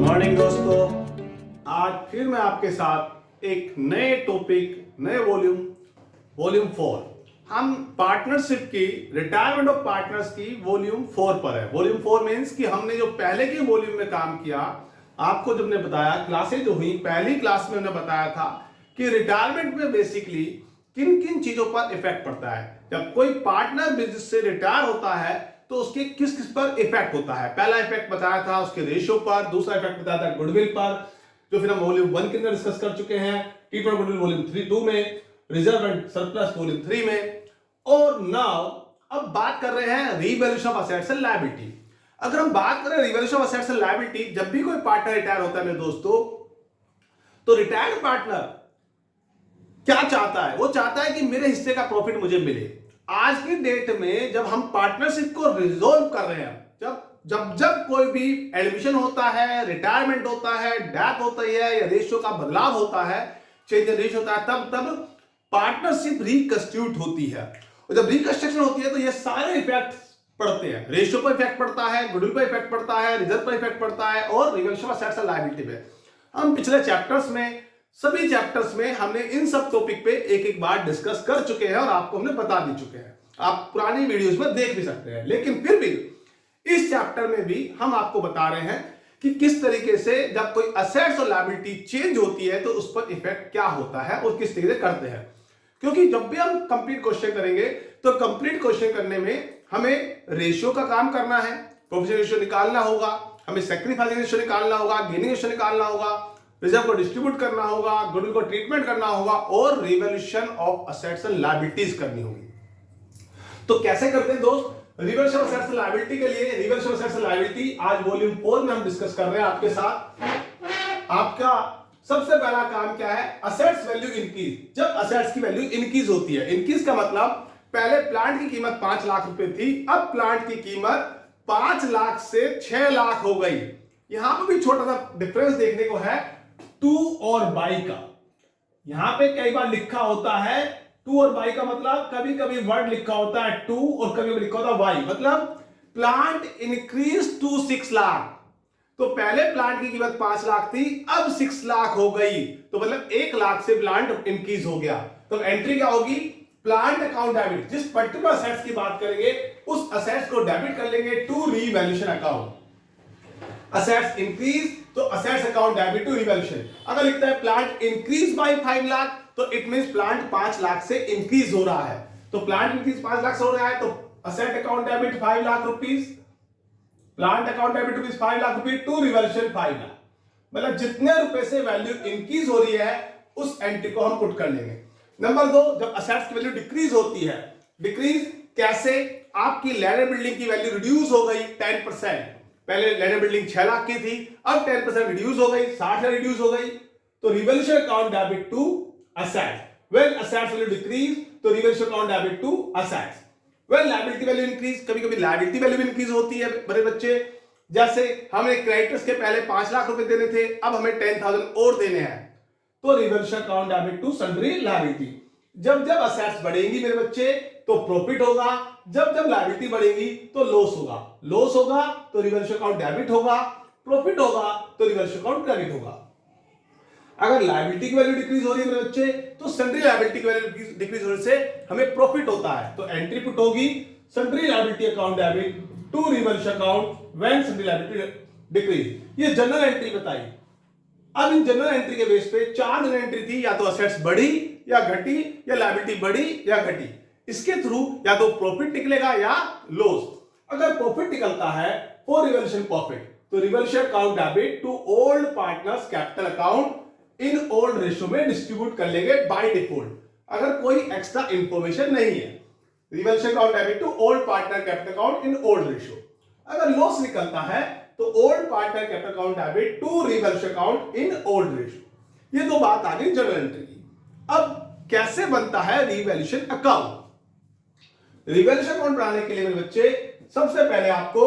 Morning दोस्तों, आज फिर मैं आपके साथ एक नए टॉपिक, नए वॉल्यूम 4। हम पार्टनरशिप की, रिटायरमेंट ऑफ पार्टनर्स की वॉल्यूम 4 पर है। वॉल्यूम 4 मीन्स कि हमने जो पहले के वॉल्यूम में काम किया, आपको जब ने बताया, क्लासेज जो हुई, पहली क्लास में हमने बताया था कि रिटायरमेंट में बेसिकली किन किन चीजों पर इफेक्ट पड़ता है। जब कोई पार्टनर बिजनेस से रिटायर होता है तो उसके किस किस पर इफेक्ट होता है। पहला इफेक्ट बताया था उसके रेशियो पर, दूसरा इफेक्ट बताया था गुडविल पर, जो फिर हम वॉल्यूम 1 के अंदर डिस्कस कर चुके हैं, ट्रीटमेंट गुडविल वॉल्यूम 2 में, रिजर्व एंड सरप्लस वॉल्यूम 3 में। और नाउ अब बात कर रहे हैं revaluation of assets and liability. अगर हम बात करें revaluation of assets and liability, जब भी कोई पार्टनर रिटायर होता है मेरे दोस्तों, तो रिटायर्ड पार्टनर क्या चाहता है? वो चाहता है कि मेरे हिस्से का प्रॉफिट मुझे मिले। आज की डेट में जब हम पार्टनरशिप को रिजोल्व कर रहे हैं, जब कोई भी एडमिशन होता है, रिटायरमेंट होता है, डेथ होती है या रेशियो का बदलाव होता है, चेंज इन रेशियो होता है, तब पार्टनरशिप रिकंस्टिट्यूट होती है। और जब रिकंस्ट्रक्शन होती है तो ये सारे इफेक्ट पड़ते हैं। रेशियो पर इफेक्ट पड़ता है, गुडविल पर इफेक्ट पड़ता है, रिजर्व पर इफेक्ट पड़ता है और revaluation of assets and liability पे। हम पिछले चैप्टर्स में, सभी चैप्टर्स में हमने इन सब टॉपिक पे एक एक बार डिस्कस कर चुके हैं और आपको हमने बता भी चुके हैं। आप पुरानी वीडियोस में देख भी सकते हैं। लेकिन फिर भी इस चैप्टर में भी हम आपको बता रहे हैं कि किस तरीके से जब कोई असेट्स और लायबिलिटी चेंज होती है तो उस पर इफेक्ट क्या होता है और किस तरीके से करते हैं। क्योंकि जब भी हम कंप्लीट क्वेश्चन करेंगे तो कंप्लीट क्वेश्चन करने में हमें रेशियो का काम करना है, प्रोफिट रेशियो निकालना होगा, हमें सैक्रिफाइस रेशियो निकालना होगा, गेनिंग रेशियो निकालना होगा, रिजर्व को डिस्ट्रीब्यूट करना होगा, गुडविल को ट्रीटमेंट करना होगा और revaluation of assets and liabilities करनी होगी। तो कैसे करते हैं दोस्त? Revaluation of assets and liability के लिए, revaluation of assets and liability आज वॉल्यूम 4 में हम डिस्कस कर रहे हैं आपके साथ। आपका सबसे पहला काम क्या है? Assets value increase. जब असेट्स की वैल्यू इंक्रीज होती है, इंक्रीज का मतलब पहले प्लांट की कीमत 5 लाख रुपए थी, अब प्लांट की कीमत 5 लाख से 6 लाख हो गई। यहां पर भी छोटा सा डिफरेंस देखने को है, टू और बाई का। यहां पे कई बार लिखा होता है टू और बाई का मतलब, कभी कभी वर्ड लिखा होता है टू और कभी कभी लिखा होता है वाई, मतलब प्लांट इंक्रीज टू 6 लाख। तो पहले प्लांट की कीमत 5 लाख थी, अब 6 लाख हो गई, तो मतलब 1 लाख से प्लांट इंक्रीज हो गया। तो एंट्री क्या होगी? Plant account debit. जिस पर्टिकुलर असेट्स की बात करेंगे उस असेट्स को डेबिट कर लेंगे to revaluation account. Assets increase तो assets account debit to revaluation. अगर लिखता है प्लांट इंक्रीज बाय 5 लाख तो इट मींस प्लांट 5 लाख से इंक्रीज हो रहा है। तो प्लांट इंक्रीज 5 लाख से हो रहा है तो asset account debit 5 lakh rupees, plant account debit rupees 5 lakh rupees to revaluation 5 lakh. मतलब जितने रुपए से वैल्यू इंक्रीज हो रही है उस एंट्री को हम पुट कर लेंगे। नंबर 2, जब असेट्स की वैल्यू डिक्रीज होती है। डिक्रीज कैसे? आपकी लैंड बिल्डिंग की वैल्यू रिड्यूस हो गई 10%। पहले लैंड बिल्डिंग 6 लाख की थी, अब 10% रिड्यूस हो गई, 60 लाख रिड्यूस हो गई, तो revaluation account debit to assets. When assets value decrease तो revaluation account debit to assets. When liability value increase, कभी कभी लायबिलिटी वैल्यू भी इंक्रीज होती है बड़े बच्चे। जैसे हमने क्रेडिटर्स के पहले 5 लाख रुपए देने थे, अब हमें 10,000 और देने हैं, तो revaluation account debit to sundry liability. जब जब असेट्स बढ़ेंगी मेरे बच्चे तो प्रॉफिट होगा, जब जब लायबिलिटी बढ़ेगी तो लॉस होगा। लॉस होगा तो रिवैल्यूएशन अकाउंट डेबिट होगा, प्रॉफिट होगा तो रिवैल्यूएशन अकाउंट क्रेडिट होगा। अगर लायबिलिटी की वैल्यू डिक्रीज हो रही है मेरे बच्चे तो सन्ड्री लायबिलिटी की वैल्यू डिक्रीज होने से हमें प्रॉफिट होता है, तो एंट्री पुट होगी sundry liability account debit to revaluation account when sundry liability decrease. ये जनरल एंट्री बताई। अब इन जनरल एंट्री के बेस पे 4 जनरल एंट्री थी, या तो असेट्स बढ़ी या घटी या लायबिलिटी बढ़ी या घटी। इसके थ्रू या तो प्रॉफिट निकलेगा या लॉस। अगर प्रॉफिट निकलता है फॉर रिवैल्यूएशन प्रॉफिट तो revaluation account debit to old partners capital account in old ratio में डिस्ट्रीब्यूट कर लेंगे बाय डिफॉल्ट, अगर कोई एक्स्ट्रा इंफॉर्मेशन नहीं है। Revaluation account debit to old partner capital account in old ratio. अगर लॉस निकलता है तो old partner capital account debit to revaluation account in old ratio. ये दो बात आ गई जनरल एंट्री की। अब कैसे बनता है रिवैल्यूएशन अकाउंट? रिवैल्यूएशन अकाउंट बनाने के लिए मेरे बच्चे सबसे पहले आपको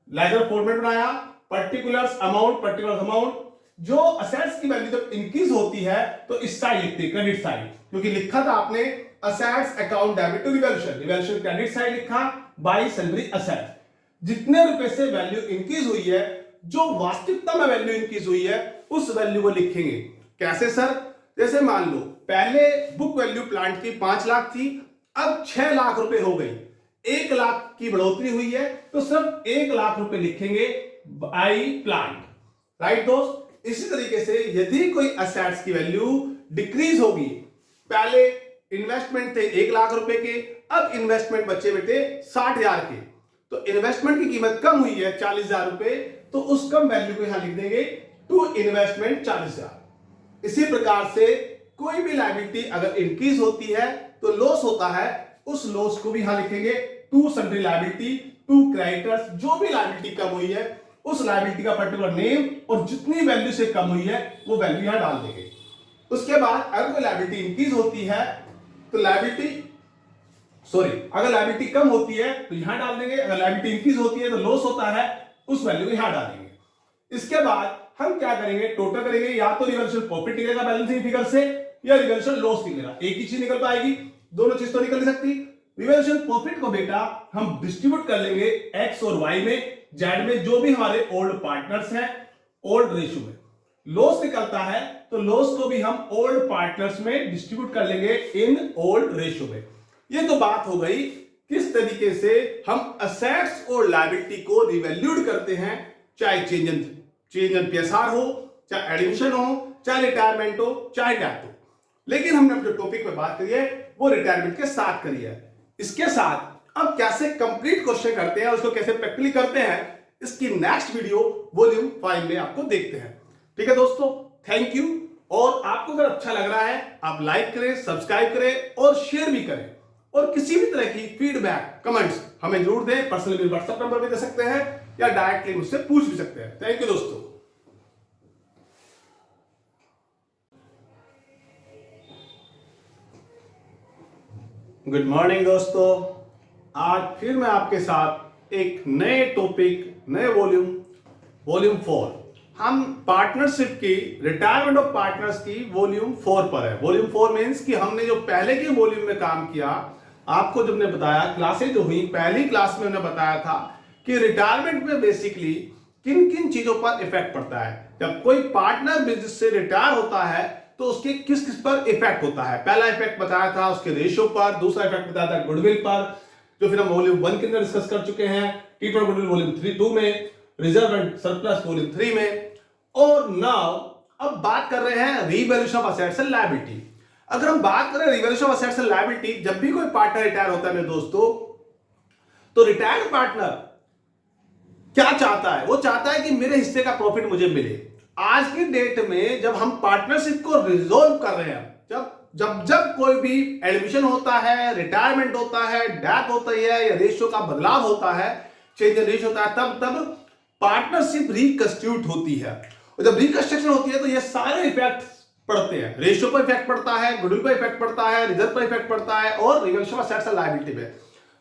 लेजर फॉर्मेट बनाया, पर्टिकुलर्स अमाउंट। जो असेट्स की वैल्यू जब इंक्रीज होती है तो इस साइड लिखते हैं, क्रेडिट साइड, क्योंकि लिखा था आपने assets account debit to revaluation, credit side लिखा बाय सन्ड्री असेट्स। जितने रुपए से वैल्यू इंक्रीज हुई है जो वास्तविकता में वैल्यू इंक्रीज हुई है उस वैल्यू को लिखेंगे। कैसे सर? जैसे मान लो पहले बुक वैल्यू प्लांट की 5 लाख थी, अब 6 लाख रुपए हो गई, 1 लाख की बढ़ोतरी हुई है, तो सिर्फ 1 लाख रुपए लिखेंगे बाई प्लांट। राइट दोस्त? इसी तरीके से यदि कोई असेट्स की वैल्यू डिक्रीज होगी, पहले इन्वेस्टमेंट थे 1 लाख रुपए के, अब इन्वेस्टमेंट बचे बेटे 60,000 के, तो इन्वेस्टमेंट की कीमत कम हुई है 40,000 रुपए, तो उस कम वैल्यू को यहां लिख देंगे टू इन्वेस्टमेंट 40,000। इसी प्रकार से कोई भी लायबिलिटी अगर इंक्रीज होती है तो लॉस होता है, उस लॉस को भी यहां लिखेंगे to sundry liability, to creditors. जो भी लायबिलिटी कम हुई है उस लायबिलिटी का पर्टिकुलर नेम और जितनी वैल्यू से कम हुई है वो वैल्यू यहां डाल देंगे। उसके बाद अगर कोई लायबिलिटी इंक्रीज होती है तो अगर लायबिलिटी कम होती है तो यहां डाल देंगे, अगर लायबिलिटी इंक्रीज होती है तो लॉस होता है, उस वैल्यू को यहां डालेंगे। इसके बाद हम क्या करेंगे? टोटल करेंगे, या तो रिवर्सल प्रॉफिट निकलेगा बैलेंसिंग फिगर से या रिवर्सल लॉस निकलेगा। एक ही चीज निकल पाएगी, दोनों चीज तो निकल नहीं सकती। रिवर्सल प्रॉफिट को बेटा हम डिस्ट्रीब्यूट कर लेंगे एक्स और वाई में, जेड में, जो भी हमारे ओल्ड पार्टनर्स हैं, ओल्ड रेशियो में। लॉस निकलता है तो लॉस को भी हम ओल्ड पार्टनर्स में डिस्ट्रीब्यूट कर लेंगे इन ओल्ड रेशियो में। ये तो बात हो गई किस तरीके से हम असेट्स और लायबिलिटी को रिवैल्यूड करते हैं, चाहे चेंज इन पीएसआर हो, चाहे एडमिशन हो, चाहे रिटायरमेंट हो, चाहे डेथ हो। लेकिन हमने अपने टॉपिक पे बात करी है वो रिटायरमेंट के साथ करी है। इसके साथ अब कैसे कंप्लीट क्वेश्चन करते हैं, उसको कैसे प्रैक्टिकली करते हैं, इसकी नेक्स्ट वीडियो वॉल्यूम 5 में आपको देखते हैं। ठीक है दोस्तों, थैंक यू। और आपको अगर अच्छा लग रहा है आप लाइक करें, सब्सक्राइब करें और शेयर भी करें। और किसी भी तरह की फीडबैक कमेंट्स हमें जरूर दें, पर्सनली व्हाट्सएप नंबर भी दे सकते हैं या डायरेक्टली मुझसे पूछ भी सकते हैं। थैंक यू दोस्तों। गुड मॉर्निंग दोस्तों, आज फिर मैं आपके साथ एक नए टॉपिक, नए वॉल्यूम 4, हम पार्टनरशिप की, रिटायरमेंट ऑफ पार्टनर्स की वॉल्यूम 4 पर है। वॉल्यूम 4 मींस कि हमने जो पहले के वॉल्यूम में काम किया, आपको जब ने बताया, क्लासेज जो हुई, पहली क्लास में हमने बताया था कि रिटायरमेंट में बेसिकली किन किन चीजों पर इफेक्ट पड़ता है। जब कोई पार्टनर बिजनेस से रिटायर होता है तो उसके किस किस पर इफेक्ट होता है। पहला इफेक्ट बताया था उसके रेशियो पर, दूसरा इफेक्ट बताया था गुडविल पर, जो फिर हम वॉल्यूम 1 के अंदर डिस्कस कर चुके हैं, ट्रीटमेंट गुडविल वॉल्यूम 2 में, रिजर्व एंड सरप्लस वॉल्यूम 3 में। और नाउ अब बात कर रहे हैं revaluation of assets and liability. अगर हम बात करें revaluation of assets and liability, जब भी कोई पार्टनर रिटायर होता है मेरे दोस्तों, तो रिटायर्ड पार्टनर क्या चाहता है? वो चाहता है कि मेरे हिस्से का प्रॉफिट मुझे मिले। आज की डेट में जब हम पार्टनरशिप को रिजोल्व कर रहे हैं, जब कोई भी एडमिशन होता है, रिटायरमेंट होता है, डेथ होती है या रेशियो का बदलाव होता है, चेंज इन रेशियो होता है, तब पार्टनरशिप रिकंस्टिट्यूट होती है। और जब रिकंस्ट्रक्शन होती है तो ये सारे इफेक्ट पड़ते हैं। रेशियो पर इफेक्ट पड़ता है, गुडविल पर इफेक्ट पड़ता है, रिजर्व पर इफेक्ट पड़ता है और revaluation of assets and liability पे।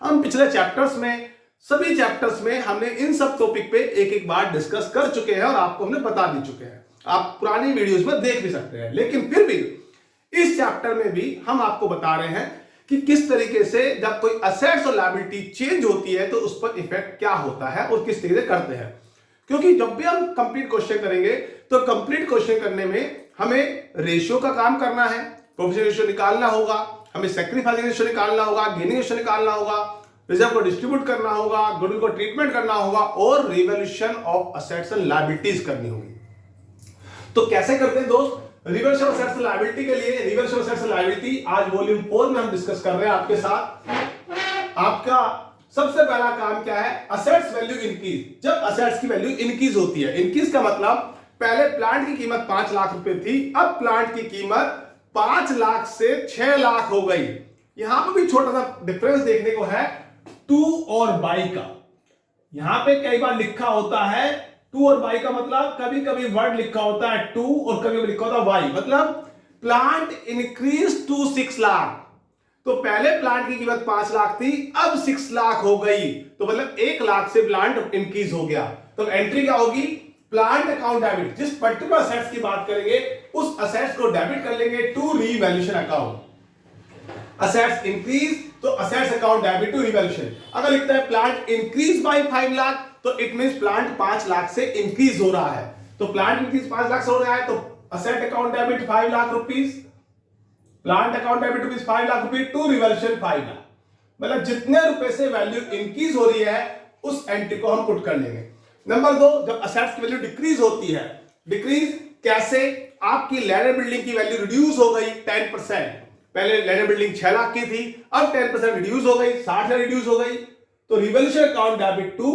हम पिछले चैप्टर्स में, सभी चैप्टर्स में हमने इन सब टॉपिक पे एक एक बार डिस्कस कर चुके हैं और आपको हमने बता भी चुके हैं। आप पुरानी वीडियोस में देख भी सकते हैं। लेकिन फिर भी इस चैप्टर में भी हम आपको बता रहे हैं कि किस तरीके से जब कोई असेट्स और लायबिलिटी चेंज होती है तो उस पर इफेक्ट क्या होता है और किस तरीके से करते हैं। क्योंकि जब भी हम कंप्लीट क्वेश्चन करेंगे तो कंप्लीट क्वेश्चन करने में हमें रेशियो का काम करना है, प्रोफिट रेशियो निकालना होगा, हमें सैक्रिफाइसिंग रेशियो निकालना होगा, गेनिंग रेशियो निकालना होगा, रिजर्व को डिस्ट्रीब्यूट करना होगा, गुडविल को ट्रीटमेंट करना होगा और revaluation of assets and liabilities करनी होगी। तो कैसे करते हैं दोस्त? Revaluation of assets and liability के लिए revaluation of assets and liability आज वॉल्यूम 4 में हम डिस्कस कर रहे हैं आपके साथ। आपका सबसे पहला काम क्या है? Assets value increase. जब असेट्स की वैल्यू इंक्रीज होती है, इंक्रीज का मतलब पहले प्लांट की कीमत 5 लाख रुपए थी, अब प्लांट की कीमत 5 लाख से 6 लाख हो गई। यहां पर भी छोटा सा डिफरेंस देखने को है, टू और बाई का। यहां पे कई बार लिखा होता है टू और बाई का मतलब, कभी कभी वर्ड लिखा होता है टू और कभी कभी लिखा होता है वाई, मतलब प्लांट इंक्रीज टू 6 लाख। तो पहले प्लांट की कीमत 5 लाख थी, अब 6 लाख हो गई, तो मतलब 1 लाख से प्लांट इंक्रीज हो गया। तो एंट्री क्या होगी? Plant account debit. जिस पर्टिकुलर असेट्स की बात करेंगे उस असेट्स को डेबिट कर लेंगे to revaluation account. Assets increase तो assets account debit to revaluation. अगर लिखता है प्लांट इंक्रीज बाय 5 लाख तो इट मींस प्लांट 5 लाख से इंक्रीज हो रहा है। तो प्लांट इंक्रीज 5 लाख से हो रहा है, तो asset account debit 5 lakh rupees, plant account debit rupees 5 lakh rupees to revaluation 5 lakh. मतलब जितने रुपए से वैल्यू इंक्रीज हो रही है उस एंट्री को हम पुट कर लेंगे। नंबर 2, जब असेट्स की वैल्यू डिक्रीज होती है, डिक्रीज कैसे? आपकी लैंड बिल्डिंग की वैल्यू रिड्यूस हो गई 10%, पहले लैंड बिल्डिंग 6 लाख की थी, अब 10% रिड्यूस हो गई, 60 लाख रिड्यूस हो गई, तो revaluation account debit to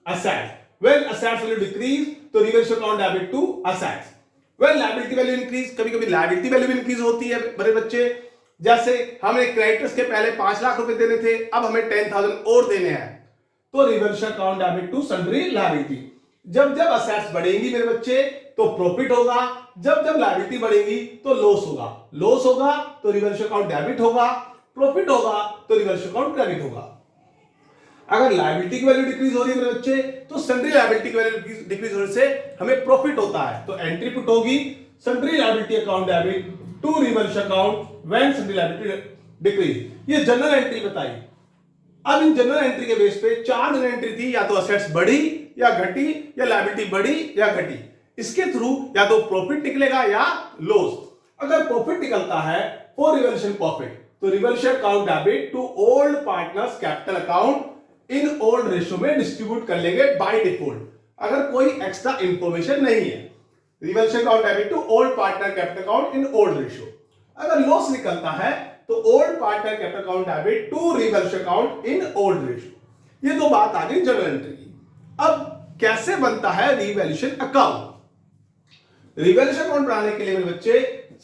assets. When assets value decrease तो revaluation account debit to assets. When liability value increase, कभी कभी लायबिलिटी वैल्यू भी इंक्रीज होती है बड़े बच्चे, जैसे हमने क्रेडिटर्स के पहले 5 लाख रुपए देने थे, अब हमें 10,000 और देने हैं, तो revaluation account debit to sundry liability. जब जब असेट्स बढ़ेंगी मेरे बच्चे तो प्रॉफिट होगा, जब जब लायबिलिटी बढ़ेगी तो लॉस होगा, लॉस होगा तो रिवल्यूशन अकाउंट डेबिट होगा, प्रॉफिट होगा तो रिवल्यूशन अकाउंट क्रेडिट होगा। अगर लायबिलिटी की वैल्यू डिक्रीज हो रही है मेरे बच्चे तो सन्ड्री लायबिलिटी की वैल्यू डिक्रीज होने से हमें प्रॉफिट होता है, तो एंट्री पुट होगी sundry liability account debit to revaluation account when sundry liability decrease. ये जनरल एंट्री बताई। अब इन जनरल एंट्री के बेस पे 4 जनरल एंट्री थी, या तो असेट्स बढ़ी या घटी, या लायबिलिटी बढ़ी या घटी। इसके थ्रू या तो प्रॉफिट निकलेगा या लॉस। अगर प्रॉफिट निकलता है फॉर रिवल्यूशन प्रॉफिट, तो revaluation account debit to old partners capital account in old ratio में डिस्ट्रीब्यूट कर लेंगे बाय डिफॉल्ट, अगर कोई एक्स्ट्रा इंफॉर्मेशन नहीं है। Revaluation account debit to old partner capital account in old ratio. अगर लॉस निकलता है तो old partner capital account debit to revaluation account in old ratio. ये तो बात आ गई जनरल एंट्री की। अब कैसे बनता है रिवैल्यूएशन अकाउंट? रिवैल्यूएशन अकाउंट बनाने के लिए मेरे बच्चे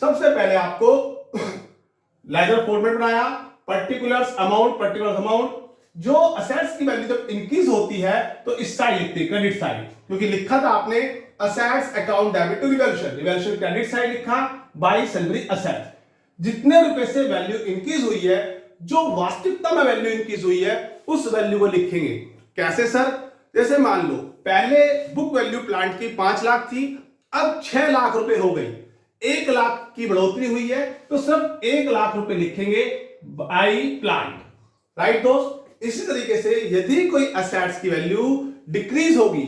सबसे पहले आपको लेजर फॉर्मेट बनाया, पर्टिकुलर्स अमाउंट। जो असेट्स की वैल्यू जब इंक्रीज होती है तो इस साइड लिखते हैं, क्रेडिट साइड, क्योंकि लिखा था आपने assets account debit to revaluation credit side लिखा बाय सन्ड्री असेट्स। जितने रुपए से वैल्यू इंक्रीज हुई है, जो वास्तविकता में वैल्यू इंक्रीज हुई है, उस वैल्यू को लिखेंगे। कैसे सर? जैसे मान लो पहले बुक वैल्यू प्लांट की 5 लाख थी, अब 6 लाख रुपए हो गई, 1 लाख की बढ़ोतरी हुई है, तो सिर्फ 1 लाख रुपए लिखेंगे बाय प्लांट। राइट दोस्त? इसी तरीके से यदि कोई असेट्स की वैल्यू डिक्रीज होगी,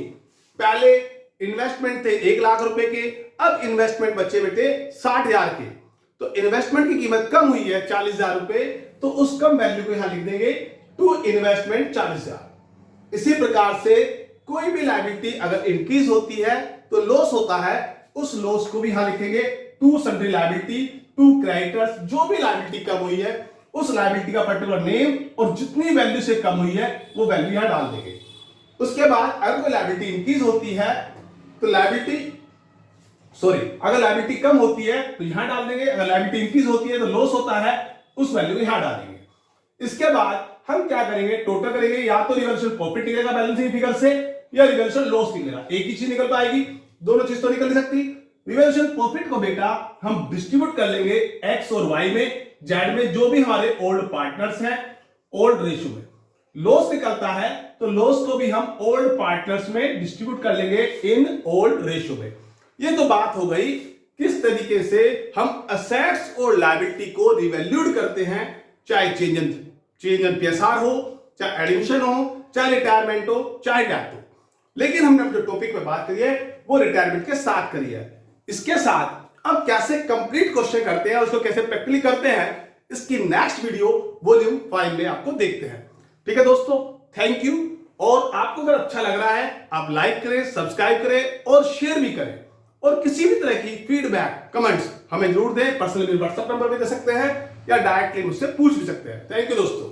पहले इन्वेस्टमेंट थे 1 लाख रुपए के, अब इन्वेस्टमेंट बचे बेटे 60,000 के, तो इन्वेस्टमेंट की कीमत कम हुई है 40,000 रुपए, तो उस कम वैल्यू को यहां लिख देंगे टू इन्वेस्टमेंट 40,000। इसी प्रकार से कोई भी लायबिलिटी अगर इंक्रीज होती है तो लॉस होता है, उस लॉस को भी यहां लिखेंगे to sundry liability to creditors. जो भी लायबिलिटी कम हुई है उस लायबिलिटी का पर्टिकुलर नेम और जितनी वैल्यू से कम हुई है वो वैल्यू यहां डाल देंगे। उसके बाद अगर कोई लायबिलिटी इंक्रीज होती है तो अगर लायबिलिटी कम होती है तो यहां डाल देंगे, अगर लायबिलिटी इंक्रीज होती है तो लॉस होता है, उस वैल्यू को यहां डालेंगे। इसके बाद हम क्या करेंगे? टोटल करेंगे, या तो रिवल्यूशन प्रॉफिट निकलेगा बैलेंसिंग फिगर से, या रिवल्यूशन लॉस निकलेगा। एक ही चीज निकल पाएगी, दोनों चीज तो निकल नहीं सकती। रिवल्यूशन प्रॉफिट को बेटा हम डिस्ट्रीब्यूट कर लेंगे एक्स और वाई में, जेड में, जो भी हमारे ओल्ड पार्टनर्स हैं ओल्ड रेशियो में। लॉस निकलता है तो लॉस को भी हम ओल्ड पार्टनर्स में डिस्ट्रीब्यूट कर लेंगे इन ओल्ड रेशियो में। ये तो बात हो गई किस तरीके से हम असेट्स और लायबिलिटी को रिवैल्यूड करते हैं, चाहे चेंज इन पीएसआर हो, चाहे एडमिशन हो, चाहे रिटायरमेंट हो, चाहे डेथ हो। लेकिन हमने अपने टॉपिक पे बात करी है वो रिटायरमेंट के साथ करी है। इसके साथ अब कैसे कंप्लीट क्वेश्चन करते हैं, उसको कैसे प्रैक्टिकली करते हैं, इसकी नेक्स्ट वीडियो वॉल्यूम 5 में आपको देखते हैं। ठीक है दोस्तों, थैंक यू। और आपको अगर अच्छा लग रहा है आप लाइक करें, सब्सक्राइब करें और शेयर भी करें। और किसी भी तरह की फीडबैक कमेंट्स हमें जरूर दें। पर्सनली व्हाट्सएप नंबर भी दे सकते हैं या डायरेक्टली मुझसे पूछ भी सकते हैं। थैंक यू दोस्तों।